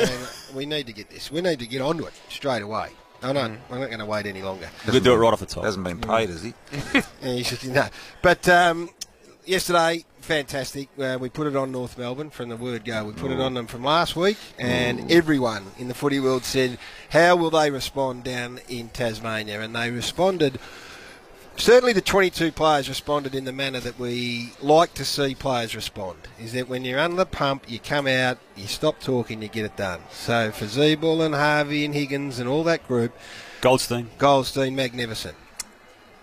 And we need to get this. We need to get onto it straight away. I'm not going to wait any longer. We'll do it right off the top. Hasn't been paid, has he? Yeah, he should, no. But yesterday, fantastic. We put it on North Melbourne from the word go. We put it on them from last week, and everyone in the footy world said, how will they respond down in Tasmania? And they responded. Certainly the 22 players responded in the manner that we like to see players respond, is that when you're under the pump, you come out, you stop talking, you get it done. So for Zeeble and Harvey and Higgins and all that group, Goldstein, magnificent.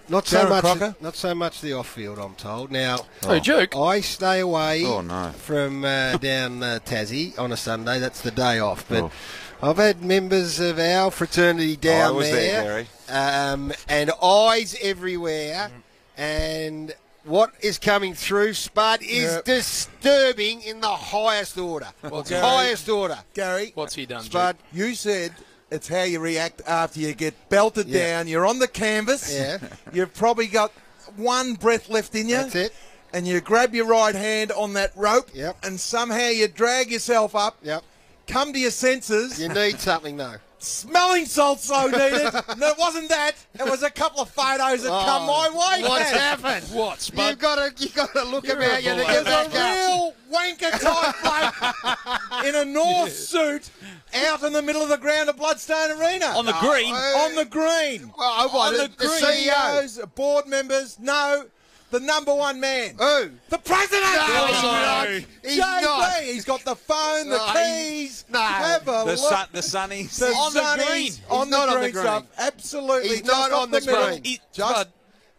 Not Darren so much. Crocker? Not so much the off-field, I'm told. Now, joke. I stay away no. from down Tassie on a Sunday. That's the day off. But I've had members of our fraternity down I was there, Harry. And eyes everywhere. And what is coming through, Spud, is disturbing in the highest order. Highest order. Gary, What's he done, Spud. you said it's how you react after you get belted down. You're on the canvas. Yeah. You've probably got one breath left in you. That's it. And you grab your right hand on that rope. Yep. And somehow you drag yourself up. Yep. Come to your senses. You need something, though. Smelling salt's so needed. No, it wasn't that. It was a couple of photos that come my way. What's happened? What, Spud? You've got to look about you to You're a get There's back a up. real wanker type bloke in a North suit out in the middle of the ground at Bloodstone Arena. on the green. On the green. On the the CEO. CEOs, board members, no. The number one man. Who? The president! No, he's not. He's JB, not. He's got the phone, the No, keys. no. Have a The look. Sunnies. The On the Sunnies green. On He's the not on green the green. stuff. Absolutely. He's Just not off on the middle. green. Just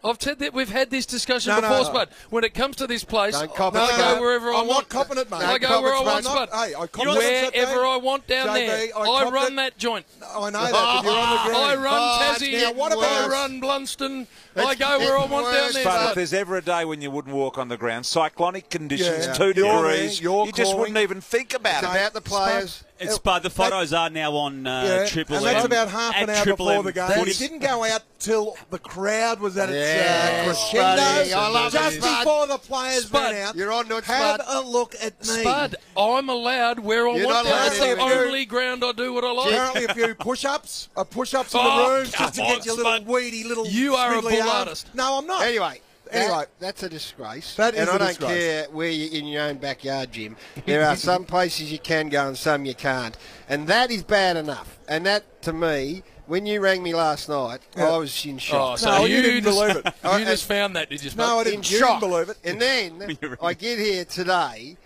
I've said that we've had this discussion No, before, no. Spud. When it comes to this place, Don't cop I it, go Spud. wherever I I'm want. not copping it, mate. I go where I want, Spud. Hey, I copped it Wherever I want down JB, there. I I copped run it. that joint. I know that, but you're on the green. I run Tassie. now what about- I run Blunston. I It's go where I want down worse, there, But if Spud. there's ever a day when you wouldn't walk on the ground, cyclonic conditions, Yeah. 2 You're degrees, there, you're you just calling. wouldn't even think about It's it. about the players. It's Spud. The photos are now on Triple and M. that's about half an at hour Triple before M the game. Footy. It didn't go out till the crowd was at its Yeah, crescendo. Spuddy, I love it, just Spud. before the players Spud, went out. You're on to it, Have Spud. a look at me. Spud, I'm allowed where I You're want not down. allowed That's the anywhere. only ground I do what I like. Apparently a few push-ups, in Oh, the room just to come get on, your little Spud. weedy little. You are a squiggly bull arms. artist. No, I'm not. Anyway, Anyway. that's a disgrace. That is and a I don't disgrace. care where you're in your own backyard, Jim. There are some places you can go and some you can't. And that is bad enough. And that, to me, when you rang me last night, I was in Oh, shock. so No, you you didn't just, believe it. You just found that, did you, Spud? No, I in didn't. You shock. didn't believe it. And then I get here today.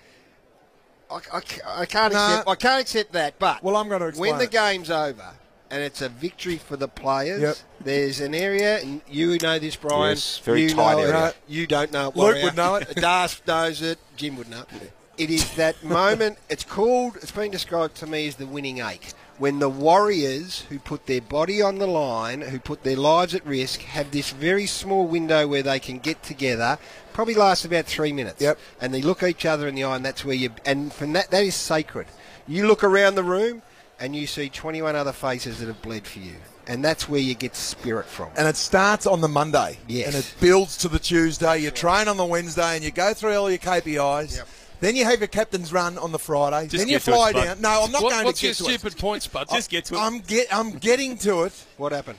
I can't accept that. But Well, I'm going to explain when the it. game's over and it's a victory for the players, Yep. there's an area, and you know this, Brian. Yes, very you tight know area. it. You don't know it. Luke Warrior. would know it. Das knows it. Jim would know it. It is that moment. It's been described to me as the winning ache. When the Warriors, who put their body on the line, who put their lives at risk, have this very small window where they can get together, probably lasts about 3 minutes. Yep. And they look each other in the eye, and that's where and from that is sacred. You look around the room, and you see 21 other faces that have bled for you. And that's where you get spirit from. And it starts on the Monday. Yes. And it builds to the Tuesday. You train on the Wednesday and you go through all your KPIs. Yep. Then you have your captain's run on the Friday. Just then you get to it, fly Spud. down. No, I'm not going What's to your get to it. stupid point, Spud? Just get to it. I'm getting to it. What happened?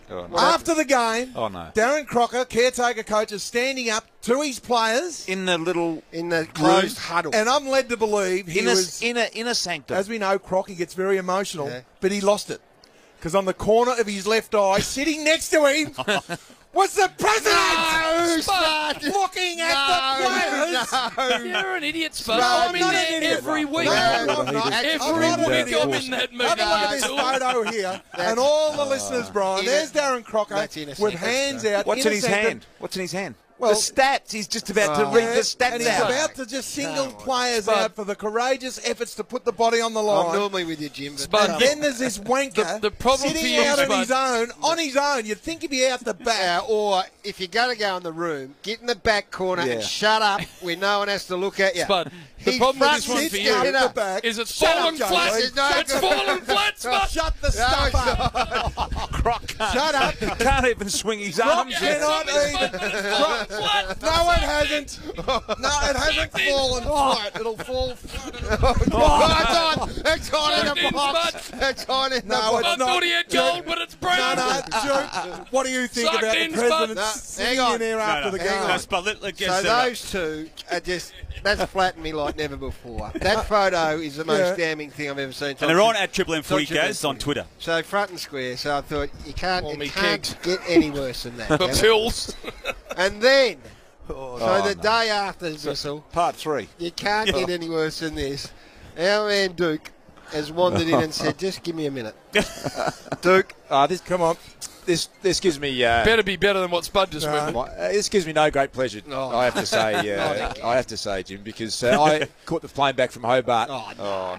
Oh, no. After the game, Oh, no. Darren Crocker, caretaker coach, is standing up to his players. In the little In the closed huddle. And I'm led to believe he was, inner sanctum. as we know, Crocky gets very emotional, Yeah. but he lost it. Because on the corner of his left eye, sitting next to him, was the president! No, Spud! Looking at the players! You're an idiot, Spud. No, I'm I'm in not there an idiot. every week. No, I'm not. Every I'm not an week idiot. I'm in that Have meeting. a look at this photo here, and all the listeners, Brian. Inner- There's Darren Crocker That's inner with sanctum, hands sir. out. What's inner in his sanctum. hand? What's in his hand? Well, the stats. He's just about to Oh. read the stats and he's out. about to just single Come on. players Spud. out for the courageous efforts to put the body on the I'm line. normally with you, Jim. But Spud, And then there's this wanker The problem sitting for you, out Spud- on his own. You'd think he'd be out the back. or if you're going to go in the room, get in the back corner Yeah. and shut up where no one has to look at you. Spud, the He problem with front this one sits for down you in the back. is it's Shut fallen up, flat. Joey. No, It's fallen flat, Spud. Shut the stuff up. Croc can't, Shut up. can't even swing his arms. Yeah, yet. cannot even. Fallen flat. No, it hasn't. No, it hasn't fallen flat. It'll fall flat. Oh, It's on in Sucked the in, box. Spud. It's on in the No, box. I it's not. thought he had gold, but it's brown. No, Duke, what do you think Sucked about the in, president Spud. sitting Hang on. in there after the hang game? on. No, Spud, let So guess those two are just, that's flattened me like never before. That photo is the most Yeah. damning thing I've ever seen. and they're on at Triple M Footy, Triple M Gaz, on Footy. Twitter. So front and square, so I thought, it can't kegs. get any worse than that. But can it? pills. And then, Oh, so the day after the whistle, Part 3. you can't get any worse than this. Our man Duke has wandered in and said, just give me a minute. Duke, This, come on. This gives me Better be better than what Spud just went. this gives me no great pleasure. Oh. I have to say, Jim, because I caught the plane back from Hobart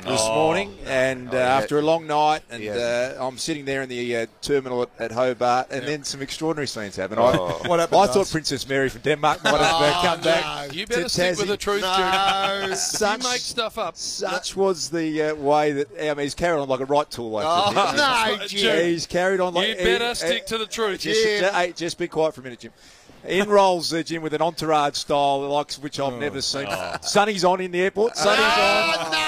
this morning, and after a long night, and I'm sitting there in the terminal at Hobart, and then some extraordinary scenes happen. What happened? I thought Princess Mary from Denmark might have come back. You better to stick with Tassie. the truth, Duke. no. You make stuff up. Such was the way that he's carried on like a right tool. Like Oh, no, Duke. Jim. He's carried on like You better stick to the truth. Just be quiet for a minute, Jim. In rolls Jim with an entourage style, the likes of which I've never seen. Sonny's on in the airport. Sonny's on.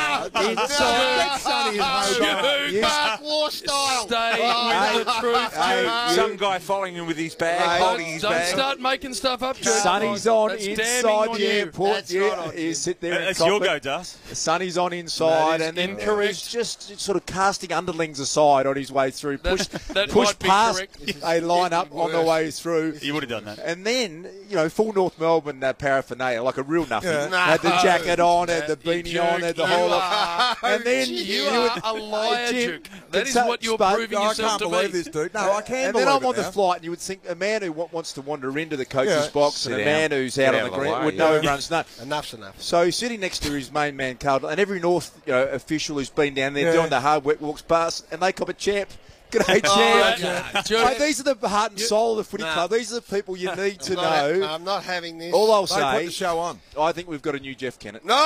Inside. Sonny in Hobart. Duke, Mark War style. stay with the truth, Duke. Some guy following him with his bag, Don't start making stuff up, Duke. Sonny's on That's damning inside on the you. airport. That's right on You sit there. That's your go, Dust. Sonny's on inside, That is and then incorrect. he's just sort of casting underlings aside on his way through. Push that might be past correct. a line up on the worse. way through. You would have done that. And then, full North Melbourne paraphernalia, like a real nothing. Yeah. Had the jacket on, had the You beanie on, had the jerk, whole you lot. And then You are a liar, Jim, Duke. That is Spud, what you're Spud, proving I yourself can't to believe be. this, dude. No, I can And believe then I'm it on the now. flight, and you would think a man who wants to wander into the coach's Yeah. box Sit and a down. man who's Get out out on of the the green way, would yeah. know him runs nut. Enough's enough. So he's sitting next to his main man, Carl, and every North official who's been down there Yeah. doing the hard work walks past, and they cop a champ. G'day, Oh, champ. Duke. Mate, these are the heart and soul of the footy Nah. club. These are the people you need to I'm know. I'm not having this. All I'll They put the say, show on. I think we've got a new Jeff Kennett. No!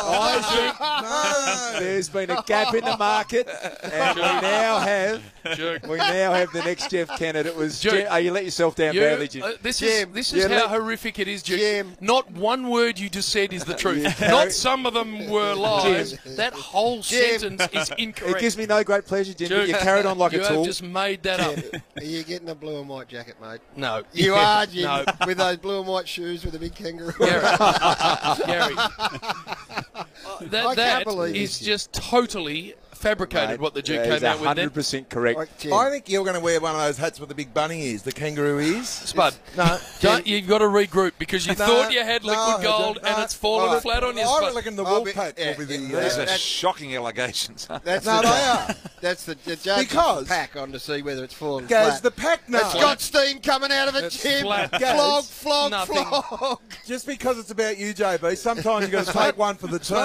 I think No. there's been a gap in the market, and we now have the next Jeff Kennett. It was Duke. you let yourself down badly, Jim. This Jim, is you how let- horrific it is, Duke. Jim. Not one word you just said is the truth. Yeah. Not some of them were lies. Jim. That whole Jim. sentence is It incorrect. gives me no great pleasure, Jim, but Duke, you carried on like you a have tool. just made that up. Are you getting a blue and white jacket, mate? No. You are, Jim, No. with those blue and white shoes with a big kangaroo. Gary. Gary. I can't believe is this. just totally fabricated Mate, what the Duke he's came out with then. 100% correct. Like, Jim, I think you're going to wear one of those hats with the big bunny ears, the kangaroo ears. Spud, No, you've got to regroup because you thought you had liquid gold and it's fallen flat on you, I Spud. reckon the I'll wolf be- pack yeah, will be the. yeah. These are That's- shocking allegations. that's No, the, they are. That's the judge's Because- pack on to see whether it's fallen Gaz, flat. the pack knows. It's got steam coming out of it, It's Jim. flat. Flog, Gaz, flog, nothing. flog. Just because it's about you, JB, sometimes you've got to take one for the team.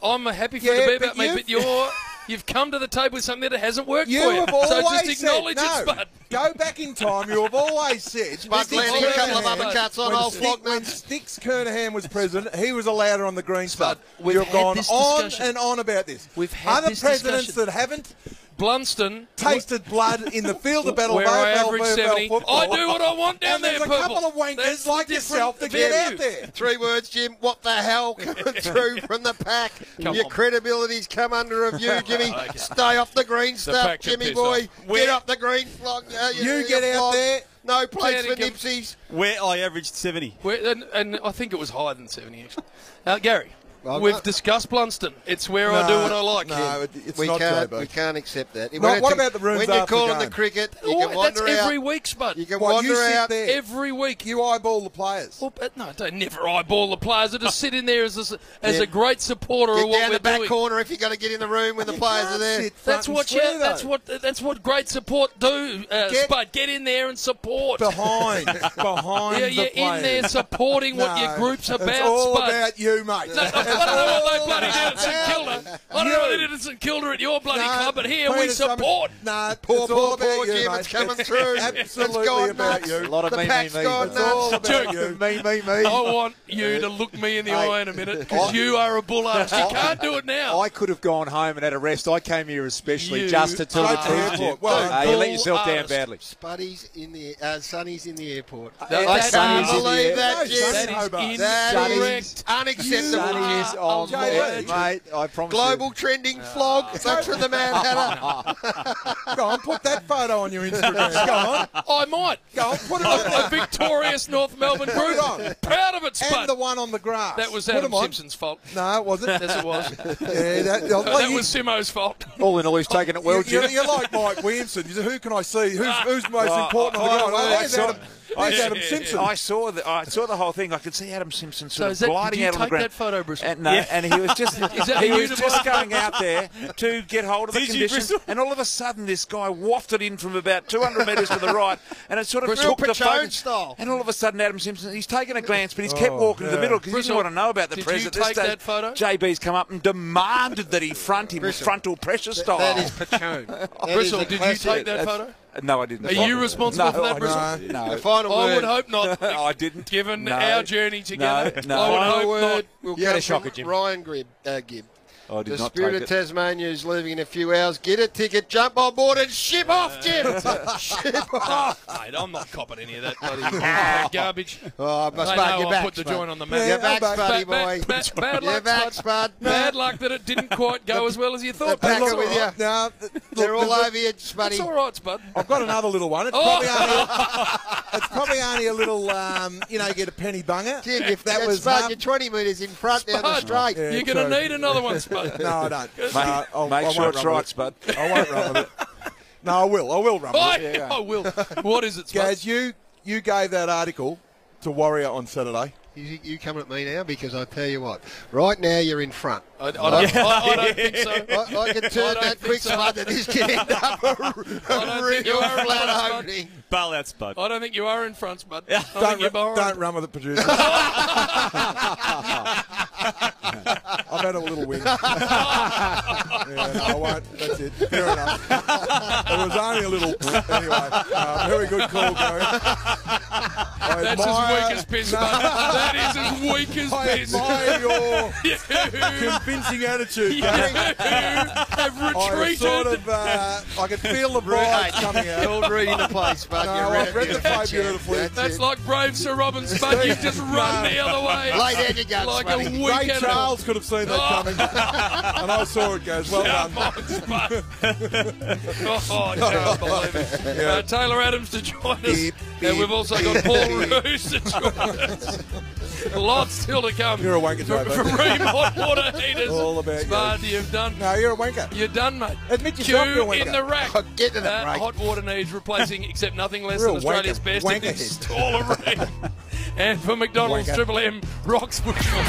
I'm happy for it Yeah, to be but about me, you've- but you've come to the table with something that hasn't worked You for you. have always So just said, acknowledge no, it, Spud. go back in time, you have always said, Spud landing a couple of uppercuts on old when Flockman. Sticks Kernahan was president, he was allowed on the green stuff. we've You've had gone this on discussion. and on about this. We've had Other this presidents discussion. that haven't Blunston, tasted blood in the field of battle where of I AFL average VFL 70. football. I do what I want down And there, there's a Purple. couple of wankers That's like the yourself that different get venue. out there. 3 words, Jim. What the hell coming through from the pack? Come Your on. credibility's come under review, Jimmy. Stay off the green stuff, pack can Jimmy piss boy. off. Get up the green flog. You get out there. No place for Clear to Nipsies. Where I averaged 70. And I think it was higher than 70, actually. Gary, Well, we've no. discussed Blunston. It's where I do what I like. No, it's We not can't, JB. we can't accept that. No, what about the rooms when you're after the calling the game? cricket, you Oh, can that's wander every out. week, Spud. You can Well, wander you sit out. there. Every week. You eyeball the players. Well, but no, don't never eyeball the players. I just sit in there as a great supporter of Get what down we're the back doing. corner if you've got to get in the room when the players are there. That's what that's what great support do, Spud. Get in there and support. behind Yeah, the you're in there players. supporting what your group's about, It's all Spud. about you, mate. I don't know what they bloody did at St Kilda. I don't know what they did at St Kilda at your bloody club, but here we support. Nah, Poor, it's all poor, about poor you, Jim. mate. It's coming through. Absolutely It's gone about nuts. you. A lot of The me, pack's me, me. gone It's all nuts. about you. Me. I want you to look me in the eye in a minute because you are a bull ass. You can't do it now. I could have gone home and had a rest. I came here especially You just to tell the are truth, a Jim. bull You let yourself down artist. badly. Spuddy's in the Sonny's in the airport. That- I that can't is- believe No, that, Sonny's Jim. That is Hobart. That incorrect. is unacceptable, Sonny Jim. is on JB. mate. I promise Global trending flog. That's from the man Hatter. Go on, put that photo on your Instagram. Go on. I might. Go on, put it on. A victorious North Melbourne Put it group. on. Proud of it, Spud. And the one on the grass. That was Put Adam 'em on. Simpson's fault. No, it wasn't. Yes, it was. Yeah, that Was Simo's fault. All in all, he's taking it well, Jim. You're like Mike Williamson. You say, who can I see? Who's most important on the ground? Oh, there's Adam Simpson. I saw the whole thing. I could see Adam Simpson So sort of gliding out on the take ground. that photo, Bristol? And, no, and he was just that he you was to just Bristol? going out there to get hold of the Did you, conditions. Bristol? And all of a sudden, this guy wafted in from about 200 metres to the right, and it sort of Bristol took the Pachone focus. style. And all of a sudden, Adam Simpson, he's taken a glance, but he's kept walking to the middle because he doesn't Bristol, want to know about the did press you at this take stage. that photo? JB's come up and demanded that he front him frontal pressure style. That is Pachone. Bristol, did you take that photo? No, I didn't. Are you responsible for that, Bristol? No. The final I word. would hope not. I didn't. Given No. our journey together, No. I would Final hope word not. will You had come a shocker, from Jim. Ryan Gibb. I did The not Spirit take of it. Tasmania is leaving in a few hours. Get a ticket, jump on board and ship off, Jim. Ship off. Mate, I'm not copping any of that bloody garbage. Oh, They Spud, know you're I back, put the Spud. joint on the You're map. back, back. Spuddy boy. Bad You're luck, back, Spud. Spud. Bad luck that it didn't quite go as well as you thought. Back That's it with all right. you. No, They're all look, over you, Spuddy. It's all right, Spud. I've got another little one. It's probably only a little, you get a penny bunger. Jim, If that was Spud, you're 20 metres in front down the Spud, straight. Yeah, You're going to true. need another one, Spud. No, I don't. Make sure it's right, Spud. I won't run with it. No, I will run with it. I will. What is it, Spud? Gaz, you gave that article to Warrior on Saturday. You coming at me now? Because I tell you what, right now you're in front. I don't think so. I can turn that quick, so. Spud, that this can end up a think you real are in flat front, opening. Bail out, Spud. I don't think you are in front, Spud. I think you're behind. Don't run with it, producer. I've had a little win. No, I won't. That's it. Fair enough. It was only a little. Anyway, very good call, Gary. That's as weak as piss, Spud. That is as weak as I piss. admire your convincing attitude, Gary. Have I retreated. sort of, I could feel the vibes coming out. All reading the play, Spud. No, You I've read the play beautifully. That's like brave Sir Robin, Spud. You just run the other way. Lay down your guns, Like a Spuddy. weak Ray animal. Charles could have seen that coming. And I saw it, Gaz. Well done. Come on, Spud. Oh, I can't believe it. Taylor Adams to join us. And we've also got Paul Roos to join us. Lots still to come. You're a wanker, Joe. From Ream Hot Water Heaters. All about you. Spud, you've done. No, you're a wanker. You're done, mate. Admit yourself you're a Q wanker. in the rack. Oh, get to that break. Hot water needs replacing, except nothing less Real than Australia's wanker- best wanker head. installer ring. And for McDonald's, Wanker. Triple M, Rocks Bushel.